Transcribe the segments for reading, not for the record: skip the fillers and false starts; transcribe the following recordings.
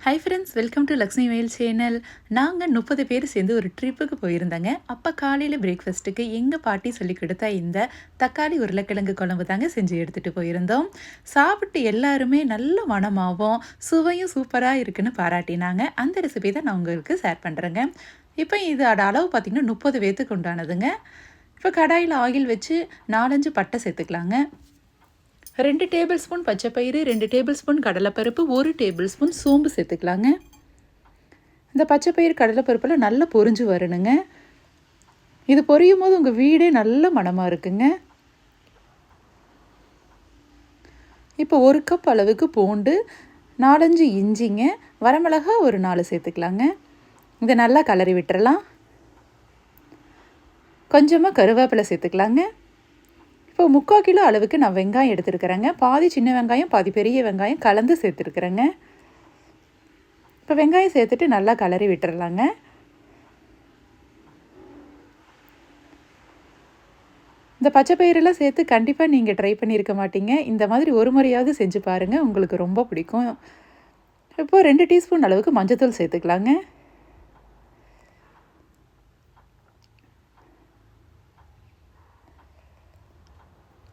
Hi friends, welcome to Lakshmi வயல் channel. நாங்கள் 30 பேர் சேர்ந்து ஒரு ட்ரிப்புக்கு போயிருந்தாங்க. அப்போ காலையில் பிரேக்ஃபாஸ்ட்டுக்கு எங்கள் பாட்டி சொல்லி கொடுத்தா இந்த தக்காளி உருளைக்கிழங்கு குழம்பு தாங்க செஞ்சு எடுத்துகிட்டு போயிருந்தோம். சாப்பிட்டு எல்லாருமே நல்ல மணமாகவும் சுவையும் சூப்பராக இருக்குன்னு பாராட்டினாங்க. அந்த ரெசிபி தான் நான் உங்களுக்கு ஷேர் பண்ணுறேங்க. இப்போ இதோட அளவு பார்த்திங்கன்னா 30 பேர்த்துக்கு உண்டானதுங்க. இப்போ கடாயில் ஆயில் வச்சு 4-5 பட்டை சேர்த்துக்கலாங்க. 2 டேபிள் ஸ்பூன் பச்சைப்பயிறு, 2 டேபிள் ஸ்பூன் கடலைப்பருப்பு, 1 டேபிள் ஸ்பூன் சோம்பு சேர்த்துக்கலாங்க. இந்த பச்சைப்பயிறு கடலைப்பருப்பில் நல்லா பொரிஞ்சு வரணுங்க. இது பொரியும் போது உங்கள் வீடே நல்ல மணமாக இருக்குங்க. இப்போ 1 கப் அளவுக்கு பூண்டு, 4-5 இஞ்சிங்க, வரமிளகா ஒரு 4 சேர்த்துக்கலாங்க. இதை நல்லா கலரி விட்டுறலாம். கொஞ்சமாக கருவேப்பிலை சேர்த்துக்கலாங்க. இப்போ 3/4 கிலோ அளவுக்கு நான் வெங்காயம் எடுத்துருக்கிறேங்க. பாதி சின்ன வெங்காயம், பாதி பெரிய வெங்காயம் கலந்து சேர்த்துருக்குறேங்க. இப்போ வெங்காயம் சேர்த்துட்டு நல்லா கலரி விட்டுறலாங்க. இந்த பச்சை பயிரெல்லாம் சேர்த்து கண்டிப்பாக நீங்கள் ட்ரை பண்ணியிருக்க மாட்டீங்க. இந்த மாதிரி ஒரு முறையாவது செஞ்சு பாருங்கள், உங்களுக்கு ரொம்ப பிடிக்கும். இப்போது 2 டீஸ்பூன் அளவுக்கு மஞ்சள்தூள் சேர்த்துக்கலாங்க.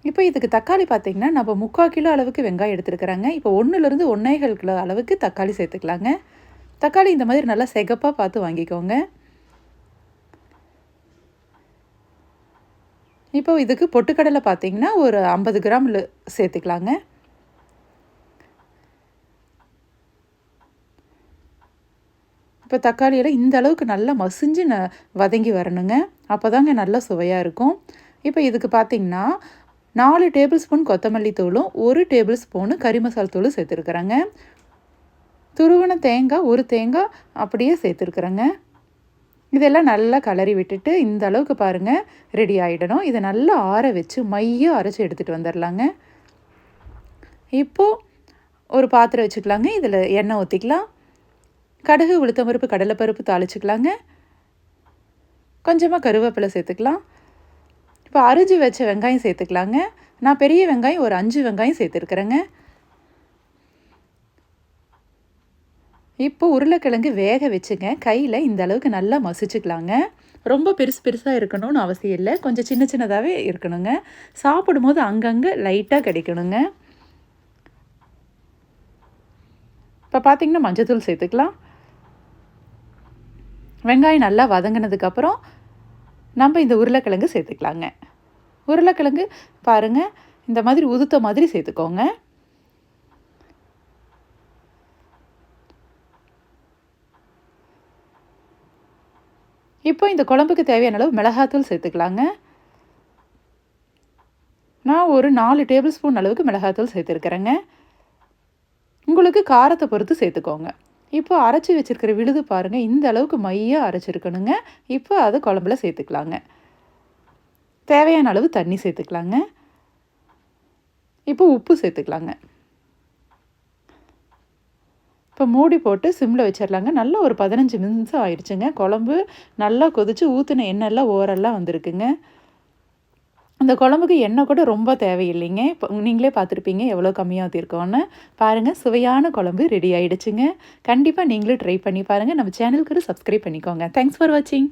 இப்போ இதுக்கு தக்காளி பார்த்திங்கன்னா நம்ம 3/4 கிலோ அளவுக்கு வெங்காயம் எடுத்துருக்குறாங்க. இப்போ 1லேருந்து 1.25 கிலோ அளவுக்கு தக்காளி சேர்த்துக்கலாங்க. தக்காளி இந்த மாதிரி நல்லா சிகப்பாக பார்த்து வாங்கிக்கோங்க. இப்போ இதுக்கு பொட்டுக்கடலை பார்த்திங்கன்னா ஒரு 50 கிராம் சேர்த்துக்கலாங்க. இப்போ தக்காளியெல்லாம் இந்த அளவுக்கு நல்லா மசிஞ்சு வதங்கி வரணுங்க. அப்போ தாங்க நல்லா சுவையாக இருக்கும். இப்போ இதுக்கு பார்த்திங்கன்னா 4 டேபிள் ஸ்பூன் கொத்தமல்லி தூளும் 1 டேபிள் ஸ்பூனு கறி மசால் தூளும் சேர்த்துருக்குறேங்க. துருவன தேங்காய் 1 தேங்காய் அப்படியே சேர்த்துருக்குறேங்க. இதெல்லாம் நல்லா கலரி விட்டுட்டு இந்த அளவுக்கு பாருங்கள் ரெடி ஆகிடணும். இதை நல்லா ஆற வச்சு மையாக அரைச்சி எடுத்துகிட்டு வந்துடலாங்க. இப்போது ஒரு பாத்திரம் வச்சுக்கலாங்க. இதில் எண்ணெய் ஊற்றிக்கலாம். கடுகு, உளுத்தம்பருப்பு, கடலைப்பருப்பு தாளிச்சுக்கலாங்க. கொஞ்சமாக கருவேப்பிலை சேர்த்துக்கலாம். இப்போ அரிஞ்சு வச்ச வெங்காயம் சேர்த்துக்கலாங்க. நான் பெரிய வெங்காயம் ஒரு 5 வெங்காயம் சேர்த்துருக்குறேங்க. இப்போ உருளைக்கிழங்கு வேக வச்சுங்க கையில் இந்த அளவுக்கு நல்லா மசிச்சுக்கலாங்க. ரொம்ப பெருசாக இருக்கணும்னு அவசியம் இல்லை, கொஞ்சம் சின்ன சின்னதாகவே இருக்கணுங்க. சாப்பிடும்போது அங்கங்கே லைட்டாக கிடைக்கணுங்க. இப்போ பார்த்திங்கன்னா மஞ்சள்தூள் சேர்த்துக்கலாம். வெங்காயம் நல்லா வதங்கினதுக்கப்புறம் நம்ம இந்த உருளைக்கிழங்கு சேர்த்துக்கலாங்க. உருளைக்கிழங்கு பாருங்கள் இந்த மாதிரி உதுத்த மாதிரி சேர்த்துக்கோங்க. இப்போ இந்த குழம்புக்கு தேவையான அளவு மிளகாத்தூள் சேர்த்துக்கலாங்க. நான் ஒரு 4 டேபிள் ஸ்பூன் அளவுக்கு மிளகாத்தூள் சேர்த்துருக்குறேங்க. உங்களுக்கு காரத்தை பொறுத்து சேர்த்துக்கோங்க. இப்போ அரைச்சி வச்சுருக்கிற விழுது பாருங்கள் இந்த அளவுக்கு மையாக அரைச்சிருக்கணுங்க. இப்போ அதை குழம்புல சேர்த்துக்கலாங்க. தேவையான அளவு தண்ணி சேர்த்துக்கலாங்க. இப்போ உப்பு சேர்த்துக்கலாங்க. இப்போ மூடி போட்டு சிம்மில் வச்சிடலாங்க. நல்லா ஒரு 15 நிமிஷம் ஆயிடுச்சுங்க. குழம்பு நல்லா கொதித்து ஊற்றின எண்ணெய்லாம் ஓரெல்லாம் வந்திருக்குங்க. அந்த குழம்புக்கு எண்ணெய் கூட ரொம்ப தேவையில்லைங்க. இப்போ நீங்களே பார்த்துருப்பீங்க எவ்வளோ கம்மியாக ஊற்றிருக்கோன்னு. பாருங்கள் சுவையான குழம்பு ரெடி ஆகிடுச்சுங்க. கண்டிப்பாக நீங்களும் ட்ரை பண்ணி பாருங்கள். நம்ம சேனலுக்கு சப்ஸ்கிரைப் பண்ணிக்கோங்க. தேங்க்ஸ் ஃபார் வாட்சிங்.